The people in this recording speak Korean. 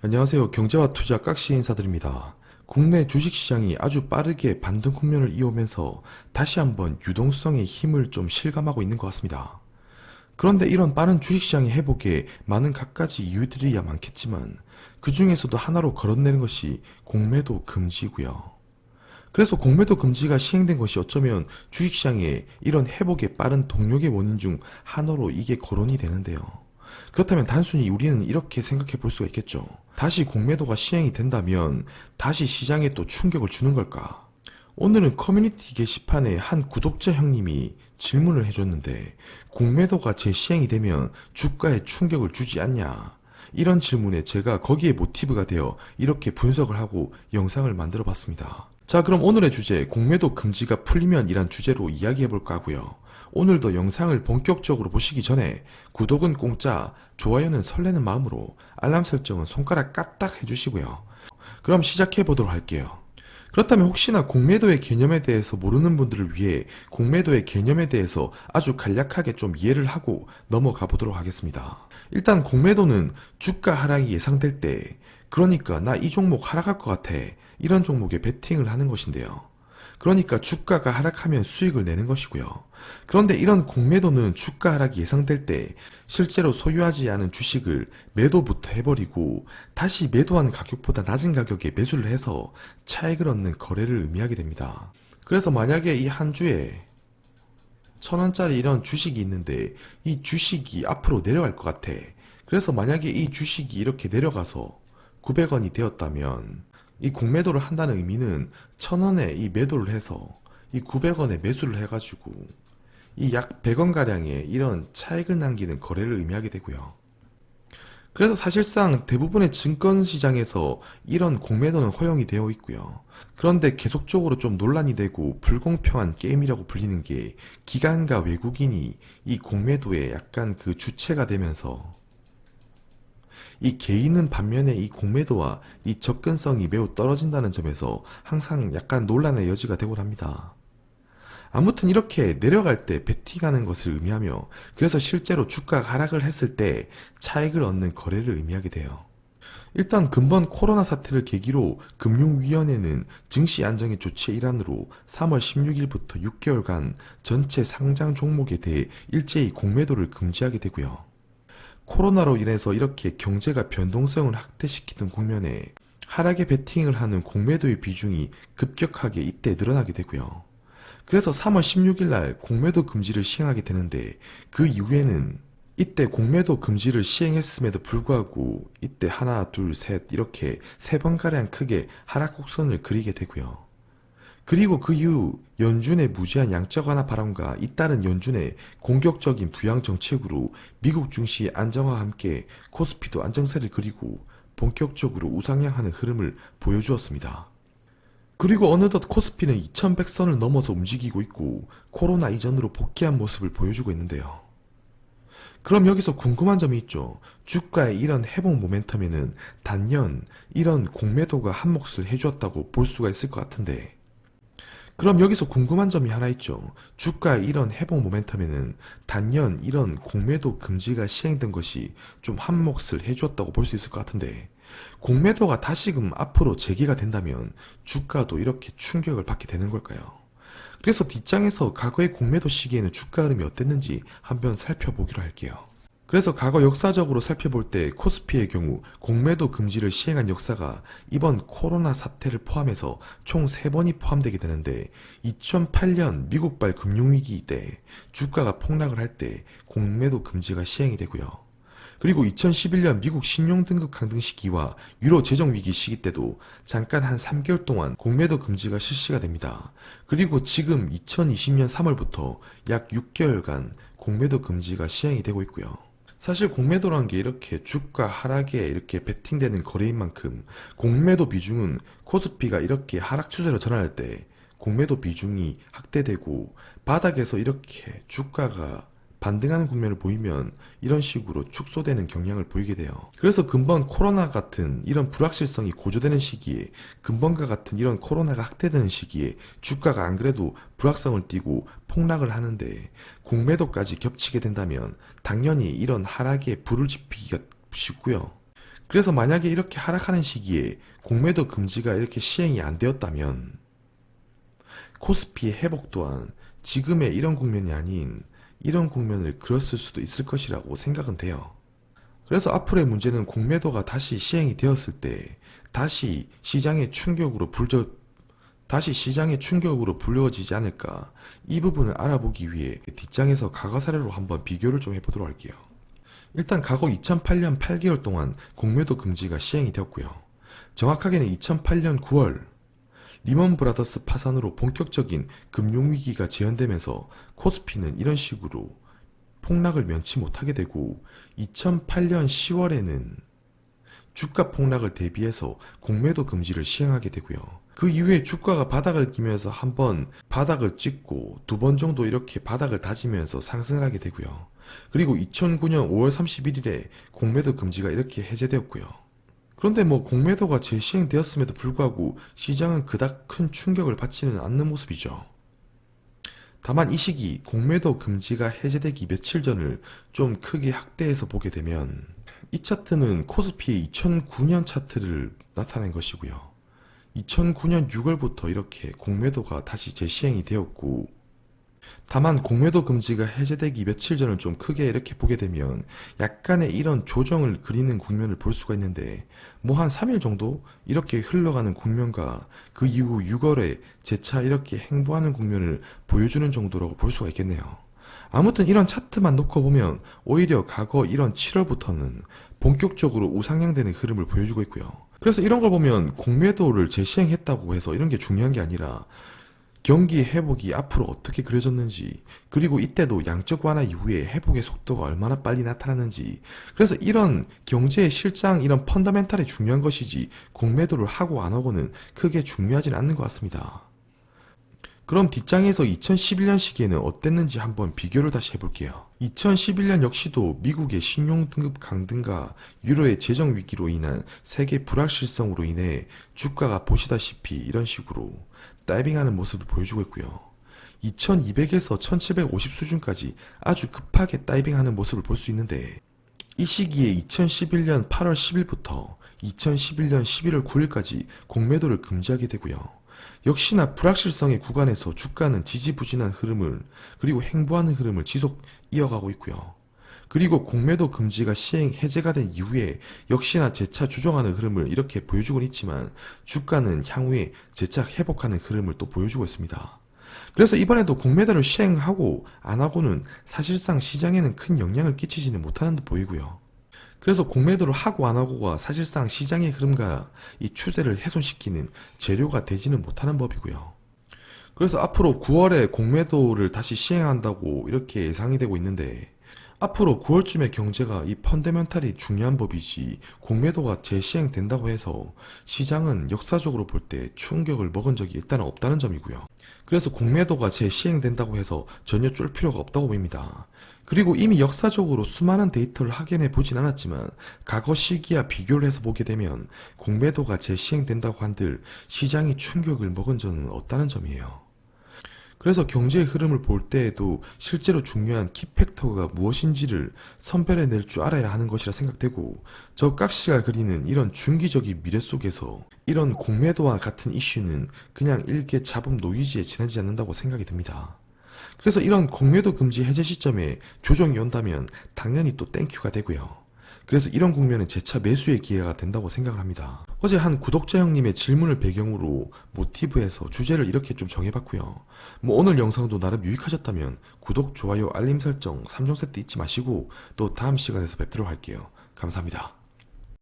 안녕하세요. 경제와 투자 깍시 인사드립니다. 국내 주식시장이 아주 빠르게 반등 국면을 이어오면서 다시 한번 유동성의 힘을 좀 실감하고 있는 것 같습니다. 그런데 이런 빠른 주식시장의 회복에 많은 갖가지 이유들이야 많겠지만 그 중에서도 하나로 거론되는 것이 공매도 금지고요. 그래서 공매도 금지가 시행된 것이 어쩌면 주식시장의 이런 회복의 빠른 동력의 원인 중 하나로 이게 거론이 되는데요. 그렇다면 단순히 우리는 이렇게 생각해 볼 수가 있겠죠. 다시 공매도가 시행이 된다면 다시 시장에 또 충격을 주는 걸까? 오늘은 커뮤니티 게시판에 한 구독자 형님이 질문을 해줬는데 공매도가 재시행이 되면 주가에 충격을 주지 않냐? 이런 질문에 제가 거기에 모티브가 되어 이렇게 분석을 하고 영상을 만들어 봤습니다. 자, 그럼 오늘의 주제 공매도 금지가 풀리면 이란 주제로 이야기해볼까 하고요. 오늘도 영상을 본격적으로 보시기 전에 구독은 공짜, 좋아요는 설레는 마음으로, 알람 설정은 손가락 까딱 해주시고요. 그럼 시작해보도록 할게요. 그렇다면 혹시나 공매도의 개념에 대해서 모르는 분들을 위해 공매도의 개념에 대해서 아주 간략하게 좀 이해를 하고 넘어가 보도록 하겠습니다. 일단 공매도는 주가 하락이 예상될 때, 그러니까 나 이 종목 하락할 것 같아, 이런 종목에 베팅을 하는 것인데요. 그러니까 주가가 하락하면 수익을 내는 것이고요. 그런데 이런 공매도는 주가 하락이 예상될 때 실제로 소유하지 않은 주식을 매도부터 해버리고 다시 매도한 가격보다 낮은 가격에 매수를 해서 차익을 얻는 거래를 의미하게 됩니다. 그래서 만약에 이 한 주에 1,000원짜리 이런 주식이 있는데 이 주식이 앞으로 내려갈 것 같아. 그래서 만약에 이 주식이 이렇게 내려가서 900원이 되었다면 이 공매도를 한다는 의미는 1,000원에 이 매도를 해서 이 900원에 매수를 해가지고 이 약 100원가량의 이런 차익을 남기는 거래를 의미하게 되고요. 그래서 사실상 대부분의 증권시장에서 이런 공매도는 허용이 되어 있고요. 그런데 계속적으로 좀 논란이 되고 불공평한 게임이라고 불리는 게 기관과 외국인이 이 공매도에 약간 그 주체가 되면서 이 개인은 반면에 이 공매도와 이 접근성이 매우 떨어진다는 점에서 항상 약간 논란의 여지가 되곤 합니다. 아무튼 이렇게 내려갈 때 베팅하는 것을 의미하며 그래서 실제로 주가가 하락을 했을 때 차익을 얻는 거래를 의미하게 돼요. 일단 근본 코로나 사태를 계기로 금융위원회는 증시 안정의 조치의 일환으로 3월 16일부터 6개월간 전체 상장 종목에 대해 일제히 공매도를 금지하게 되고요. 코로나로 인해서 이렇게 경제가 변동성을 확대시키던 국면에 하락에 베팅을 하는 공매도의 비중이 급격하게 이때 늘어나게 되고요. 그래서 3월 16일 날 공매도 금지를 시행하게 되는데 그 이후에는 이때 공매도 금지를 시행했음에도 불구하고 이때 하나, 둘, 셋 이렇게 3번가량 크게 하락 곡선을 그리게 되고요. 그리고 그 이후 연준의 무제한 양적 완화 바람과 잇따른 연준의 공격적인 부양 정책으로 미국 증시의 안정화와 함께 코스피도 안정세를 그리고 본격적으로 우상향하는 흐름을 보여주었습니다. 그리고 어느덧 코스피는 2100선을 넘어서 움직이고 있고 코로나 이전으로 복귀한 모습을 보여주고 있는데요. 그럼 여기서 궁금한 점이 있죠. 주가의 이런 회복 모멘텀에는 단연 이런 공매도가 한몫을 해주었다고 볼 수가 있을 것 같은데, 그럼 여기서 궁금한 점이 하나 있죠. 주가의 이런 회복 모멘텀에는 단연 이런 공매도 금지가 시행된 것이 좀 한몫을 해주었다고 볼 수 있을 것 같은데, 공매도가 다시금 앞으로 재개가 된다면 주가도 이렇게 충격을 받게 되는 걸까요? 그래서 뒷장에서 과거의 공매도 시기에는 주가 흐름이 어땠는지 한번 살펴보기로 할게요. 그래서 과거 역사적으로 살펴볼 때 코스피의 경우 공매도 금지를 시행한 역사가 이번 코로나 사태를 포함해서 총 3번이 포함되게 되는데, 2008년 미국발 금융위기 때 주가가 폭락을 할 때 공매도 금지가 시행이 되고요. 그리고 2011년 미국 신용등급 강등 시기와 유로 재정위기 시기 때도 잠깐 한 3개월 동안 공매도 금지가 실시가 됩니다. 그리고 지금 2020년 3월부터 약 6개월간 공매도 금지가 시행이 되고 있고요. 사실 공매도라는 게 이렇게 주가 하락에 이렇게 베팅되는 거래인 만큼 공매도 비중은 코스피가 이렇게 하락 추세로 전환할 때 공매도 비중이 확대되고 바닥에서 이렇게 주가가 반등하는 국면을 보이면 이런 식으로 축소되는 경향을 보이게 돼요. 그래서 근본 코로나 같은 이런 불확실성이 고조되는 시기에, 근본과 같은 이런 코로나가 확대되는 시기에 주가가 안 그래도 불확성을 띠고 폭락을 하는데 공매도까지 겹치게 된다면 당연히 이런 하락에 불을 지피기가 쉽고요. 그래서 만약에 이렇게 하락하는 시기에 공매도 금지가 이렇게 시행이 안 되었다면 코스피의 회복 또한 지금의 이런 국면이 아닌 이런 국면을 그렸을 수도 있을 것이라고 생각은 돼요. 그래서 앞으로의 문제는 공매도가 다시 시행이 되었을 때 다시 시장의 충격으로 불려지지 않을까, 이 부분을 알아보기 위해 뒷장에서 과거 사례로 한번 비교를 좀 해보도록 할게요. 일단 과거 2008년 8개월 동안 공매도 금지가 시행이 되었고요. 정확하게는 2008년 9월 리먼 브라더스 파산으로 본격적인 금융위기가 재현되면서 코스피는 이런 식으로 폭락을 면치 못하게 되고, 2008년 10월에는 주가 폭락을 대비해서 공매도 금지를 시행하게 되고요. 그 이후에 주가가 바닥을 끼면서 한번 바닥을 찍고 두 번 정도 이렇게 바닥을 다지면서 상승을 하게 되고요. 그리고 2009년 5월 31일에 공매도 금지가 이렇게 해제되었고요. 그런데 공매도가 재시행되었음에도 불구하고 시장은 그닥 큰 충격을 받지는 않는 모습이죠. 다만 이 시기 공매도 금지가 해제되기 며칠 전을 좀 크게 확대해서 보게 되면 이 차트는 코스피의 2009년 차트를 나타낸 것이고요. 2009년 6월부터 이렇게 공매도가 다시 재시행이 되었고, 다만 공매도 금지가 해제되기 며칠 전을 좀 크게 이렇게 보게 되면 약간의 이런 조정을 그리는 국면을 볼 수가 있는데, 한 3일 정도 이렇게 흘러가는 국면과 그 이후 6월에 재차 이렇게 행보하는 국면을 보여주는 정도라고 볼 수가 있겠네요. 아무튼 이런 차트만 놓고 보면 오히려 과거 이런 7월부터는 본격적으로 우상향되는 흐름을 보여주고 있고요. 그래서 이런 걸 보면 공매도를 재시행했다고 해서 이런 게 중요한 게 아니라 경기 회복이 앞으로 어떻게 그려졌는지, 그리고 이때도 양적 완화 이후에 회복의 속도가 얼마나 빨리 나타나는지, 그래서 이런 경제의 실장, 이런 펀더멘탈이 중요한 것이지 공매도를 하고 안 하고는 크게 중요하진 않는 것 같습니다. 그럼 뒷장에서 2011년 시기에는 어땠는지 한번 비교를 다시 해볼게요. 2011년 역시도 미국의 신용등급 강등과 유로의 재정위기로 인한 세계 불확실성으로 인해 주가가 보시다시피 이런 식으로 다이빙하는 모습을 보여주고 있고요. 2200에서 1750 수준까지 아주 급하게 다이빙하는 모습을 볼 수 있는데, 이 시기에 2011년 8월 10일부터 2011년 11월 9일까지 공매도를 금지하게 되고요. 역시나 불확실성의 구간에서 주가는 지지부진한 흐름을, 그리고 행보하는 흐름을 지속 이어가고 있고요. 그리고 공매도 금지가 해제가 된 이후에 역시나 재차 조정하는 흐름을 이렇게 보여주곤 있지만 주가는 향후에 재차 회복하는 흐름을 또 보여주고 있습니다. 그래서 이번에도 공매도를 시행하고 안 하고는 사실상 시장에는 큰 영향을 끼치지는 못하는 듯 보이고요. 그래서 공매도를 하고 안 하고가 사실상 시장의 흐름과 이 추세를 훼손시키는 재료가 되지는 못하는 법이고요. 그래서 앞으로 9월에 공매도를 다시 시행한다고 이렇게 예상이 되고 있는데, 앞으로 9월쯤에 경제가 이 펀더멘탈이 중요한 법이지 공매도가 재시행된다고 해서 시장은 역사적으로 볼 때 충격을 먹은 적이 일단은 없다는 점이고요. 그래서 공매도가 재시행된다고 해서 전혀 쫄 필요가 없다고 보입니다. 그리고 이미 역사적으로 수많은 데이터를 확인해 보진 않았지만 과거 시기와 비교를 해서 보게 되면 공매도가 재시행된다고 한들 시장이 충격을 먹은 적은 없다는 점이에요. 그래서 경제의 흐름을 볼 때에도 실제로 중요한 키팩터가 무엇인지를 선별해낼 줄 알아야 하는 것이라 생각되고, 저 깍시가 그리는 이런 중기적인 미래 속에서 이런 공매도와 같은 이슈는 그냥 일개 자본 노이즈에 지나지 않는다고 생각이 듭니다. 그래서 이런 공매도 금지 해제 시점에 조정이 온다면 당연히 또 땡큐가 되고요. 그래서 이런 국면은 재차 매수의 기회가 된다고 생각을 합니다. 어제 한 구독자 형님의 질문을 배경으로 모티브에서 주제를 이렇게 좀 정해봤고요. 오늘 영상도 나름 유익하셨다면 구독, 좋아요, 알림 설정 3종 세트 잊지 마시고 또 다음 시간에서 뵙도록 할게요. 감사합니다.